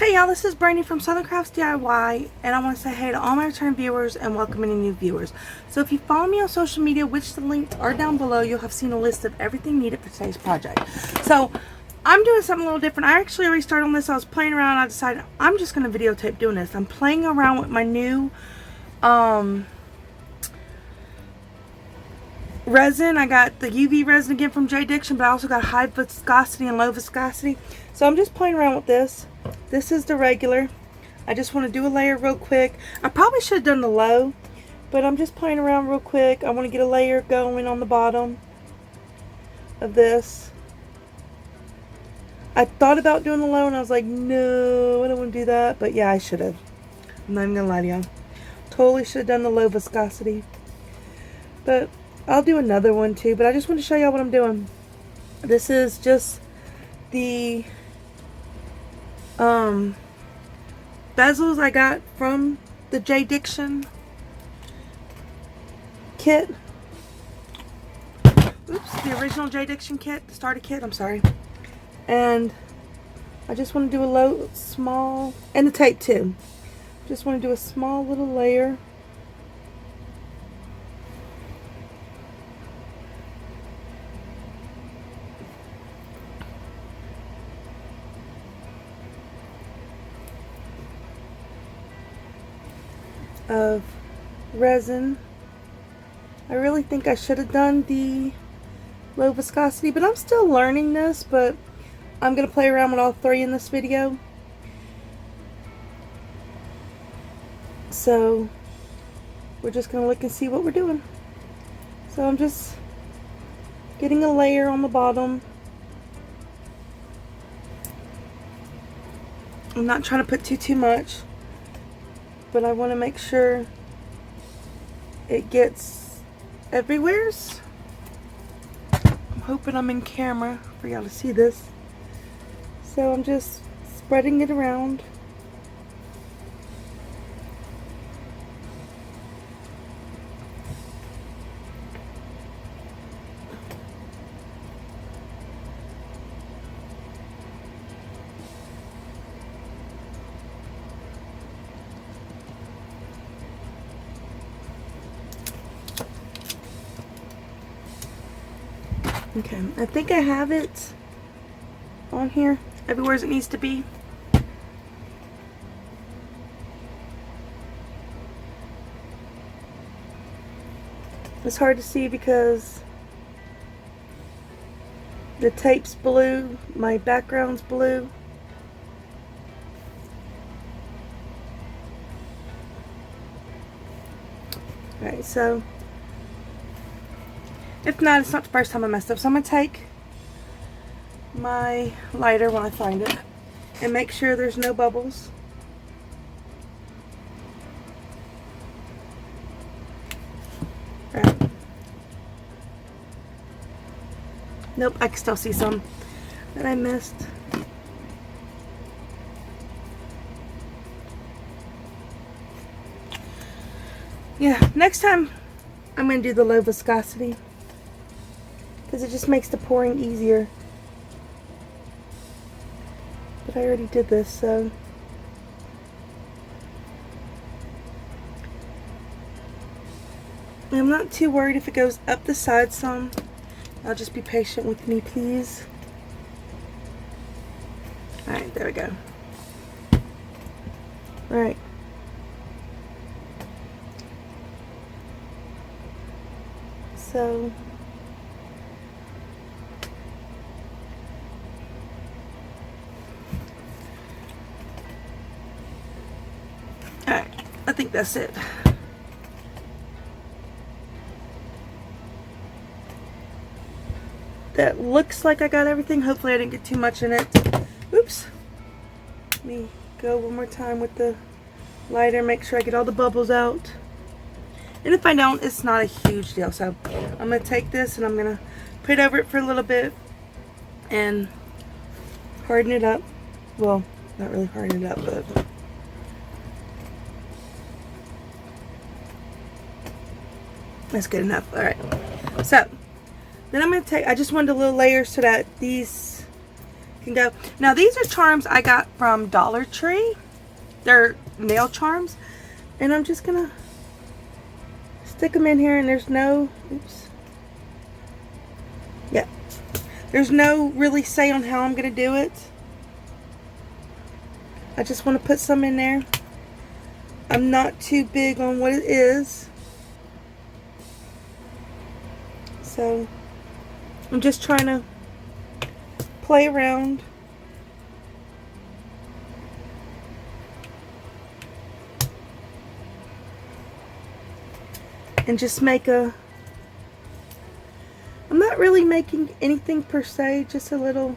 Hey y'all, this is Brandy from Southern Crafts DIY, and I want to say hey to all my return viewers and welcome any new viewers. So if you follow me on social media, which the links are down below, you'll have seen a list of everything needed for today's project. So I'm doing something a little different. I actually restarted on this. I was playing around. I decided I'm just going to videotape doing this. I'm playing around with my new resin. I got the UV resin again from J Diction, but I also got high viscosity and low viscosity. So I'm just playing around with this. This is the regular. I just want to do a layer real quick. I probably should have done the low, but I'm just playing around real quick. I want to get a layer going on the bottom of this. I thought about doing the low and I was like, no, I don't want to do that. But yeah, I should have. I'm not even going to lie to y'all. Totally should have done the low viscosity. But I'll do another one too. But I just want to show y'all what I'm doing. This is just the bezels I got from the J Diction kit. Oops, the original J Diction kit, the starter kit, I'm sorry. And I just want to do a small, and the tape too. Just want to do a small little layer. Of resin. I really think I should have done the low viscosity, but I'm still learning this, but I'm going to play around with all three in this video. So we're just going to look and see what we're doing. So I'm just getting a layer on the bottom. I'm not trying to put too much, but I want to make sure it gets everywheres. I'm hoping I'm in camera for y'all to see this. So I'm just spreading it around. Okay, I think I have it on here, everywhere as it needs to be. It's hard to see because the tape's blue, my background's blue. Alright, so if not, it's not the first time I messed up. So I'm going to take my lighter when I find it and make sure there's no bubbles. Right. Nope, I can still see some that I missed. Yeah, next time I'm going to do the low viscosity, because it just makes the pouring easier. But I already did this, so I'm not too worried if it goes up the side some. I'll just be patient with me, please. Alright, there we go. Alright. So alright, I think that's it. That looks like I got everything. Hopefully I didn't get too much in it. Oops. Let me go one more time with the lighter, make sure I get all the bubbles out. And if I don't, it's not a huge deal. So I'm going to take this and I'm going to put it over it for a little bit and harden it up. Well, not really harden it up, but that's good enough. Alright. So then I'm going to take, I just wanted a little layer so that these can go. Now these are charms I got from Dollar Tree. They're nail charms. And I'm just gonna stick them in here, and there's no, oops. Yeah. There's no really say on how I'm gonna do it. I just want to put some in there. I'm not too big on what it is. So I'm just trying to play around. And just make a, I'm not really making anything per se, just a little.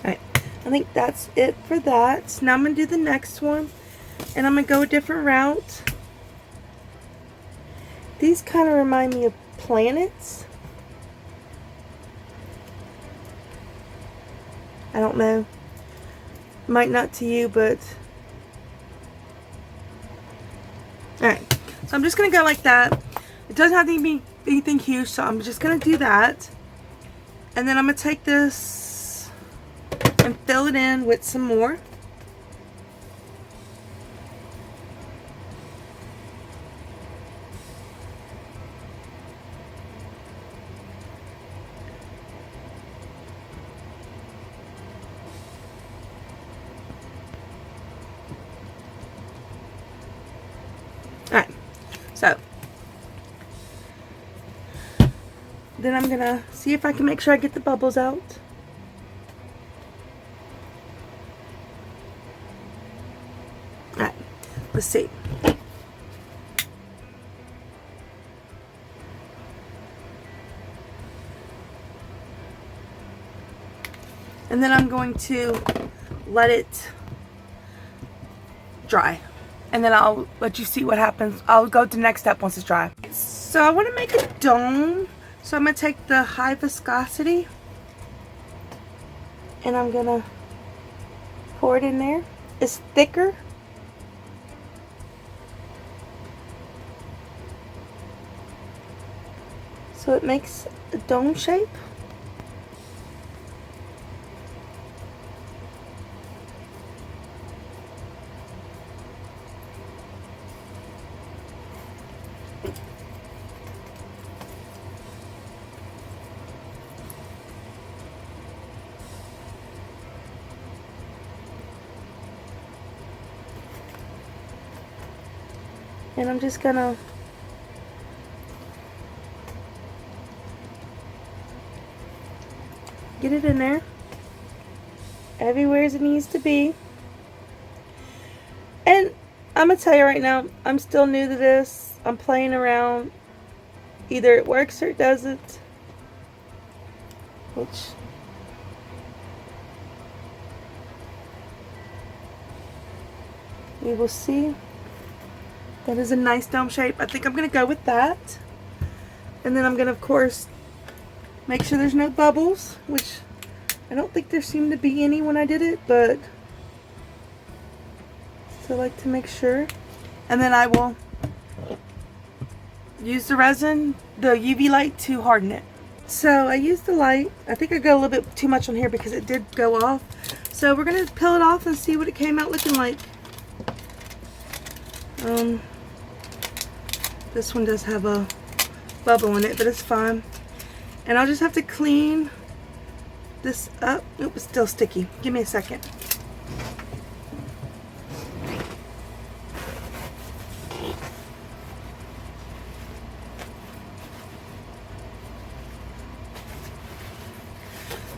Alright, I think that's it for that. Now I'm going to do the next one, and I'm going to go a different route. These kind of remind me of planets. I don't know. Might not to you, but alright, so I'm just gonna go like that. It doesn't have to be anything huge, so I'm just gonna do that, and then I'm gonna take this and fill it in with some more. Alright, so then I'm gonna see if I can make sure I get the bubbles out. Alright, let's see. And then I'm going to let it dry. And then I'll let you see what happens. I'll go to the next step once it's dry. So I want to make a dome. So I'm going to take the high viscosity, and I'm going to pour it in there. It's thicker. So it makes a dome shape. And I'm just gonna get it in there everywhere as it needs to be. And I'm gonna tell you right now, I'm still new to this. I'm playing around. Either it works or it doesn't, which we will see. That is a nice dome shape. I think I'm going to go with that. And then I'm going to, of course, make sure there's no bubbles, which I don't think there seemed to be any when I did it, but still like to make sure. And then I will use the resin, the UV light, to harden it. So I used the light. I think I got a little bit too much on here because it did go off. So we're going to peel it off and see what it came out looking like. This one does have a bubble in it, but it's fine. And I'll just have to clean this up. Nope, it's still sticky. Give me a second.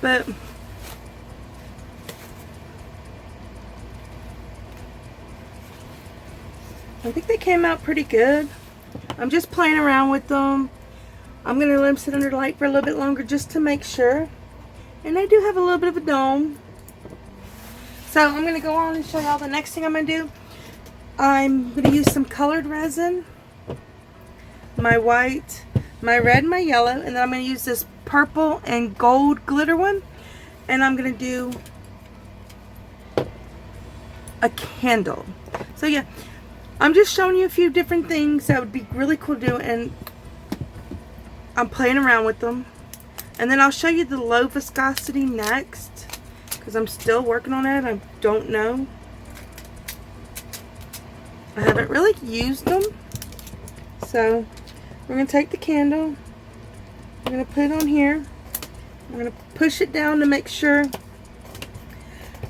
But I think they came out pretty good. I'm just playing around with them. I'm going to let them sit under the light for a little bit longer just to make sure. And they do have a little bit of a dome. So I'm going to go on and show y'all the next thing I'm going to do. I'm going to use some colored resin. My white, my red, my yellow. And then I'm going to use this purple and gold glitter one. And I'm going to do a candle. So yeah. I'm just showing you a few different things that would be really cool to do, and I'm playing around with them. And then I'll show you the low viscosity next, because I'm still working on it. I don't know. I haven't really used them. So we're going to take the candle. I'm going to put it on here. I'm going to push it down to make sure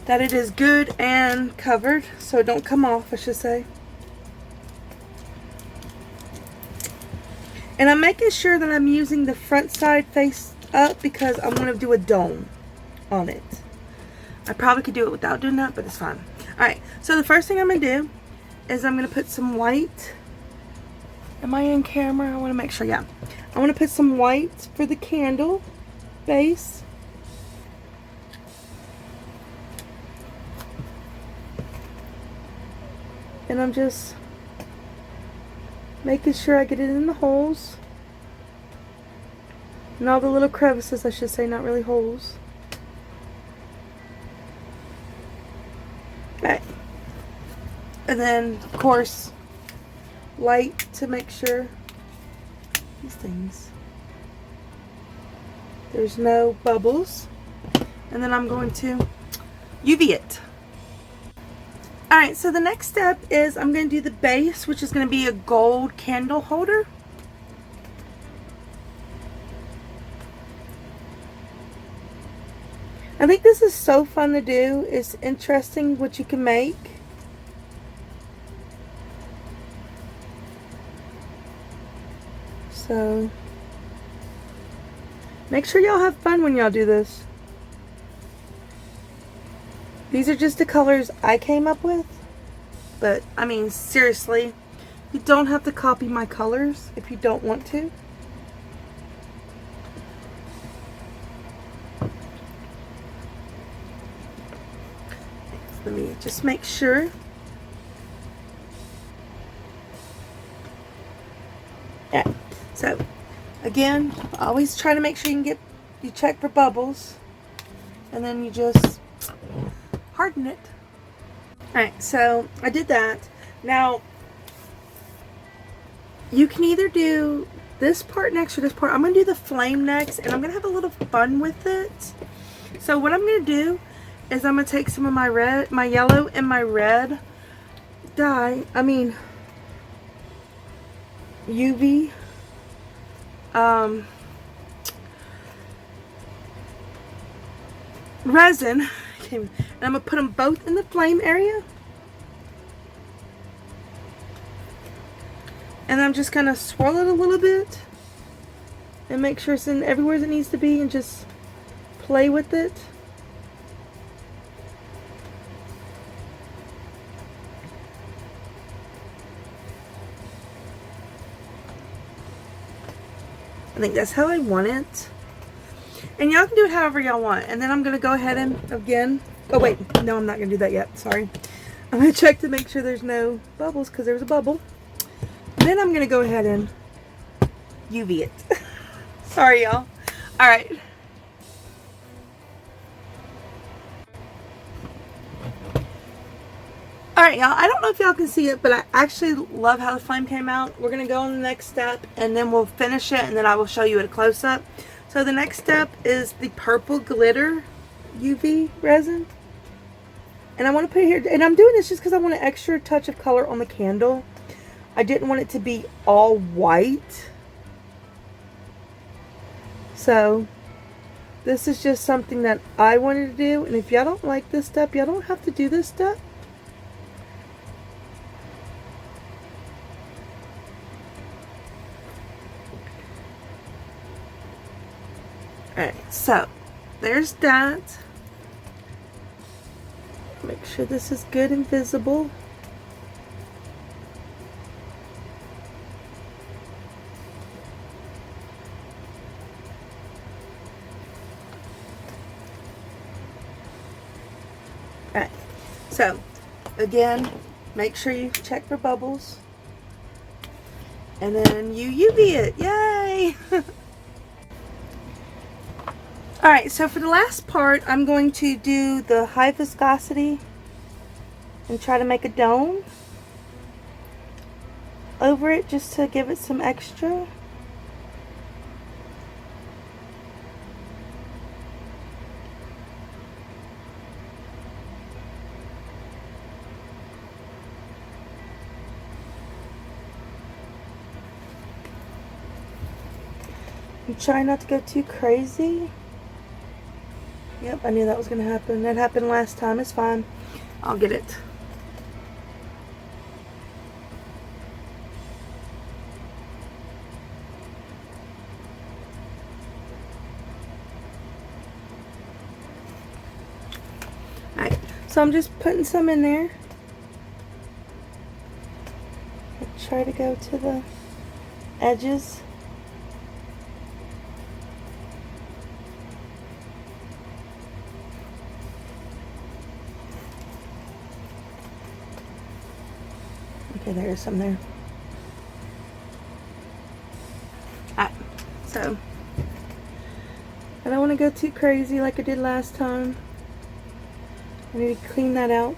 that it is good and covered, so it don't come off, I should say. And I'm making sure that I'm using the front side face up because I'm going to do a dome on it. I probably could do it without doing that, but it's fine. Alright, so the first thing I'm going to do is I'm going to put some white. Am I in camera? I want to make sure, yeah. I want to put some white for the candle base. And I'm just making sure I get it in the holes. And all the little crevices, I should say, not really holes. Okay. And then, of course, light to make sure these things, there's no bubbles. And then I'm going to UV it. Alright, so the next step is I'm going to do the base, which is going to be a gold candle holder. I think this is so fun to do. It's interesting what you can make. So, make sure y'all have fun when y'all do this. These are just the colors I came up with. But, I mean, seriously, you don't have to copy my colors if you don't want to. Let me just make sure. Yeah. So, again, always try to make sure you check for bubbles. And then you just harden it. Alright, so I did that. Now, you can either do this part next or this part. I'm going to do the flame next, and I'm going to have a little fun with it. So what I'm going to do is I'm going to take some of my red, my yellow and my red dye, UV, resin. And I'm going to put them both in the flame area. And I'm just going to swirl it a little bit. And make sure it's in everywhere it needs to be. And just play with it. I think that's how I want it. And y'all can do it however y'all want. And then I'm going to go ahead and, again, oh wait, no, I'm not going to do that yet, sorry. I'm going to check to make sure there's no bubbles, because there's a bubble. Then I'm going to go ahead and UV it. Sorry, y'all. Alright. Alright, y'all, I don't know if y'all can see it, but I actually love how the flame came out. We're going to go on the next step, and then we'll finish it, and then I will show you at a close-up. So the next step is the purple glitter UV resin. And I want to put it here. And I'm doing this just because I want an extra touch of color on the candle. I didn't want it to be all white. So this is just something that I wanted to do. And if y'all don't like this step, y'all don't have to do this step. Alright, so there's that. Make sure this is good and visible. Alright, so again, make sure you check for bubbles. And then you UV it. Yay! Alright, so for the last part, I'm going to do the high viscosity and try to make a dome over it just to give it some extra. You try not to go too crazy. Yep, I knew that was going to happen. That happened last time. It's fine. I'll get it. Alright, so I'm just putting some in there. I try to go to the edges. Okay, there's some there. Alright, so I don't want to go too crazy like I did last time. I need to clean that out.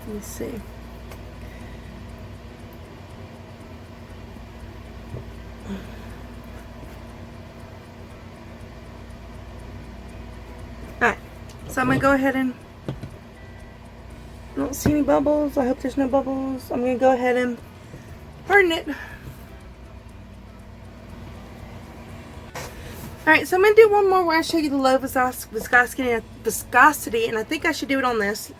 Let me see. Alright, so I'm going to go ahead and, I don't see any bubbles. I hope there's no bubbles. I'm going to go ahead and harden it. Alright, so I'm going to do one more where I show you the low viscosity, and I think I should do it on this,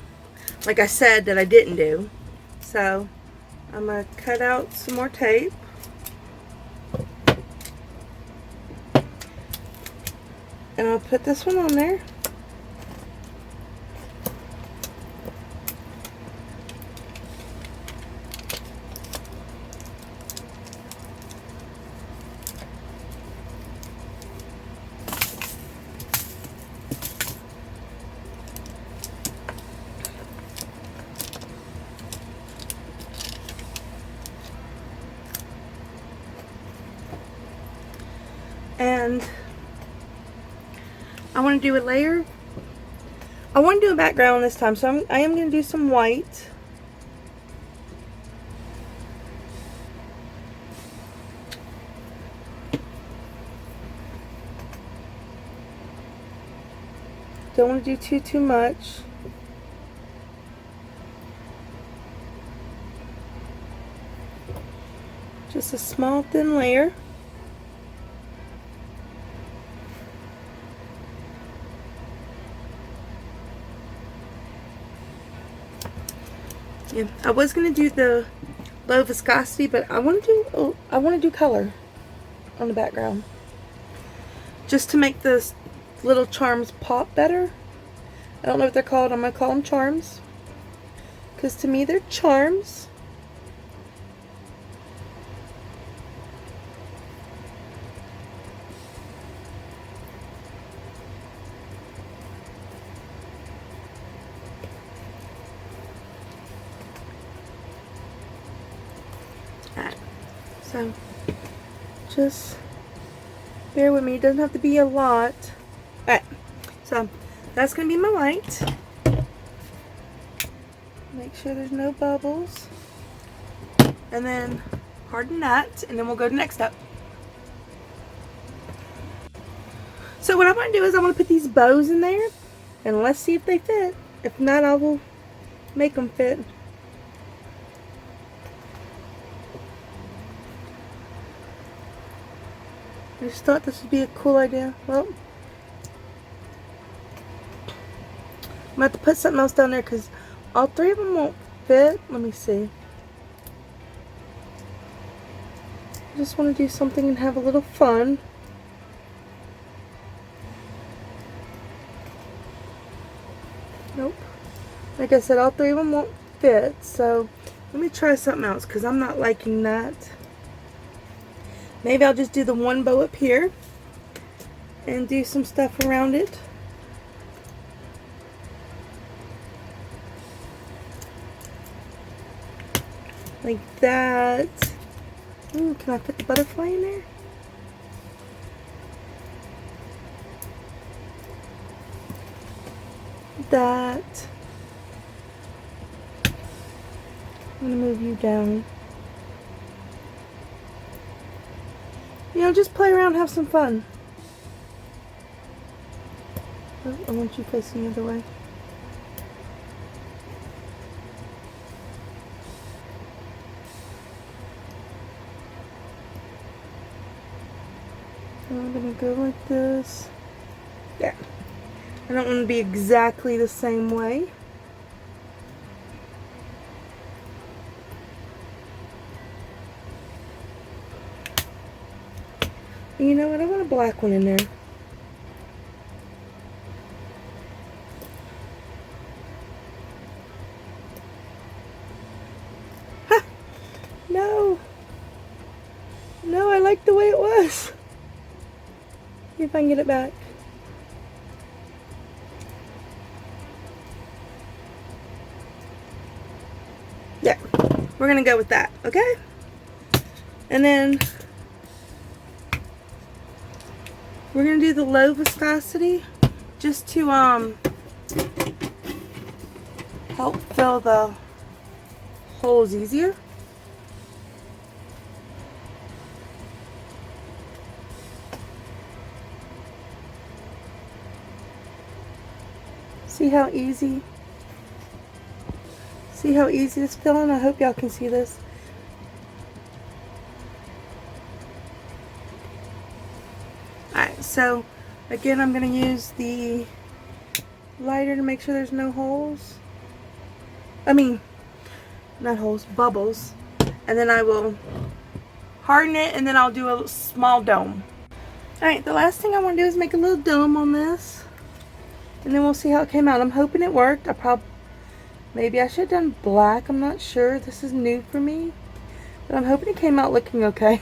like I said that I didn't do. So I'm going to cut out some more tape. And I'll put this one on there. And I want to do a layer. I want to do a background this time, so I am going to do some white. Don't want to do too much. Just a small thin layer. Yeah, I was gonna do the low viscosity, but I want to do color on the background, just to make the little charms pop better. I don't know what they're called. I'm gonna call them charms, because to me they're charms. So just bear with me. It doesn't have to be a lot. Alright, so that's going to be my white. Make sure there's no bubbles. And then harden that, and then we'll go to the next step. So what I want to do is I want to put these bows in there, and let's see if they fit. If not, I will make them fit. I just thought this would be a cool idea. Well, I'm going to have to put something else down there because all three of them won't fit. Let me see. I just want to do something and have a little fun. Nope. Like I said, all three of them won't fit. So let me try something else because I'm not liking that. Maybe I'll just do the one bow up here and do some stuff around it. Like that. Ooh, can I put the butterfly in there? That. I'm going to move you down. You know, just play around, have some fun. Oh, I want you facing the other way. go like this. Yeah. I don't want to be exactly the same way. You know what? I want a black one in there. Ha! No. No, I like the way it was. See if I can get it back. Yeah, we're gonna go with that, okay? And then we're gonna do the low viscosity just to help fill the holes easier. See how easy? See how easy it's filling? I hope y'all can see this. Alright, so again I'm going to use the lighter to make sure there's no holes. I mean, not holes, bubbles. And then I will harden it and then I'll do a small dome. Alright, the last thing I want to do is make a little dome on this. And then we'll see how it came out. I'm hoping it worked. Maybe I should have done black. I'm not sure. This is new for me. But I'm hoping it came out looking okay.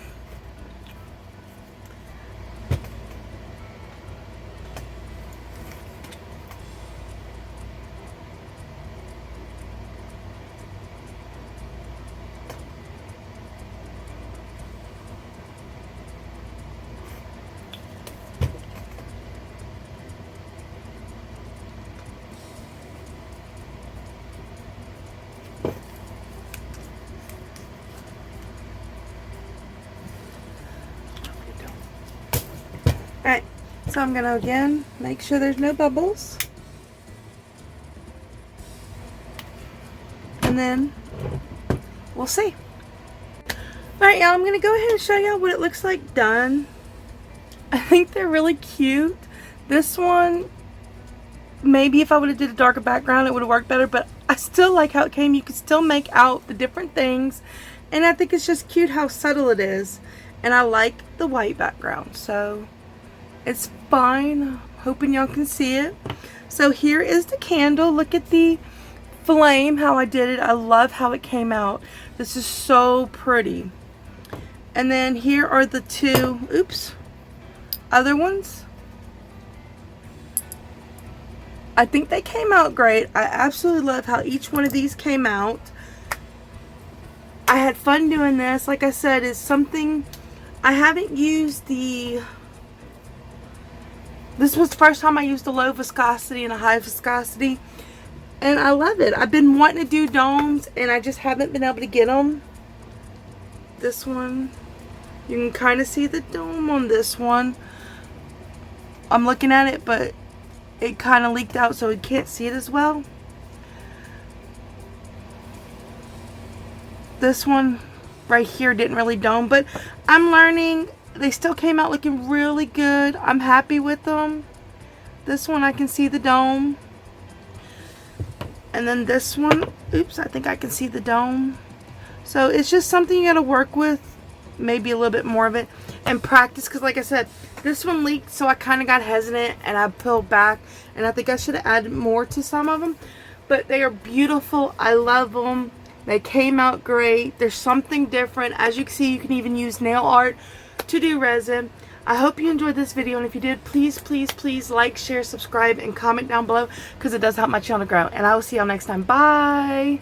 Alright, so I'm going to again make sure there's no bubbles. And then we'll see. Alright y'all, I'm going to go ahead and show y'all what it looks like done. I think they're really cute. This one, maybe if I would have did a darker background it would have worked better, but I still like how it came. You can still make out the different things. And I think it's just cute how subtle it is. And I like the white background, so it's fine. Hoping y'all can see it. So here is the candle. Look at the flame, how I did it. I love how it came out. This is so pretty. And then here are the two, other ones. I think they came out great. I absolutely love how each one of these came out. I had fun doing this. Like I said, it's something I haven't used the... This was the first time I used a low viscosity and a high viscosity. And I love it. I've been wanting to do domes and I just haven't been able to get them. This one, you can kind of see the dome on this one. I'm looking at it, but it kind of leaked out so you can't see it as well. This one right here didn't really dome, but I'm learning. They still came out looking really good. I'm happy with them. This one I can see the dome. And then this one, I think I can see the dome. So it's just something you gotta work with. Maybe a little bit more of it. And practice, because like I said, this one leaked, so I kind of got hesitant and I pulled back. And I think I should have added more to some of them. But they are beautiful. I love them. They came out great. There's something different. As you can see, you can even use nail art to do resin. I hope you enjoyed this video, and if you did, please, please, please like, share, subscribe, and comment down below because it does help my channel grow. And I will see y'all next time. Bye!